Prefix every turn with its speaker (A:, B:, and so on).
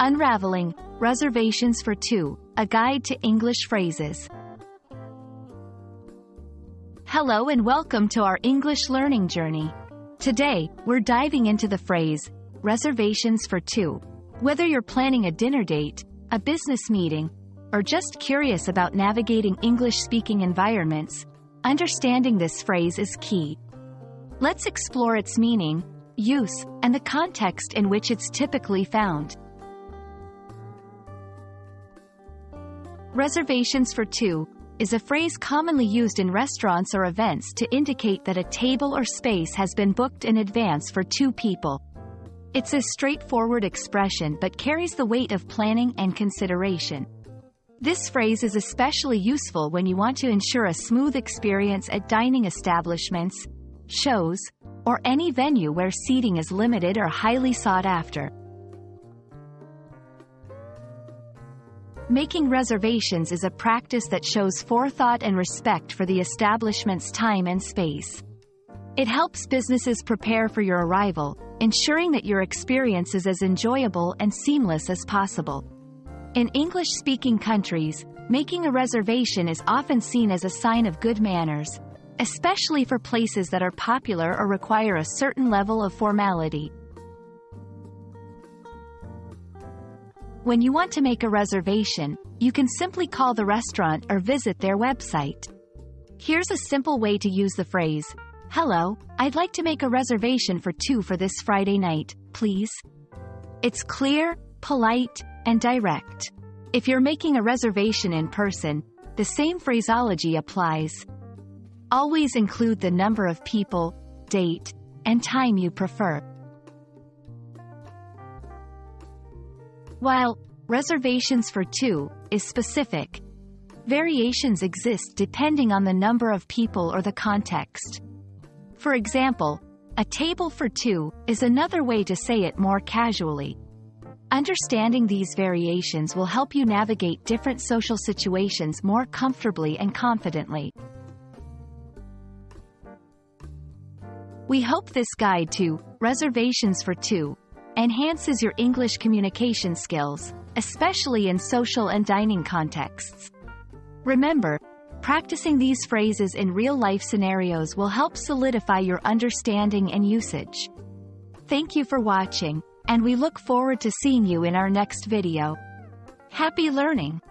A: Unraveling, Reservations for Two, a guide to English phrases. Hello and welcome to our English learning journey. Today, we're diving into the phrase, reservations for two. Whether you're planning a dinner date, a business meeting, or just curious about navigating English-speaking environments, understanding this phrase is key. Let's explore its meaning, use, and the context in which it's typically found. Reservations for two is a phrase commonly used in restaurants or events to indicate that a table or space has been booked in advance for two people. It's a straightforward expression but carries the weight of planning and consideration. This phrase is especially useful when you want to ensure a smooth experience at dining establishments, shows, or any venue where seating is limited or highly sought after. Making reservations is a practice that shows forethought and respect for the establishment's time and space. It helps businesses prepare for your arrival, ensuring that your experience is as enjoyable and seamless as possible. In English-speaking countries, making a reservation is often seen as a sign of good manners, especially for places that are popular or require a certain level of formality. When you want to make a reservation, you can simply call the restaurant or visit their website. Here's a simple way to use the phrase, "Hello, I'd like to make a reservation for two for this Friday night, please." It's clear, polite, and direct. If you're making a reservation in person, the same phraseology applies. Always include the number of people, date, and time you prefer. While reservations for two is specific, variations exist depending on the number of people or the context. For example, a table for two is another way to say it more casually. Understanding these variations will help you navigate different social situations more comfortably and confidently. We hope this guide to reservations for two enhances your English communication skills, especially in social and dining contexts. Remember, practicing these phrases in real-life scenarios will help solidify your understanding and usage. Thank you for watching, and we look forward to seeing you in our next video. Happy learning!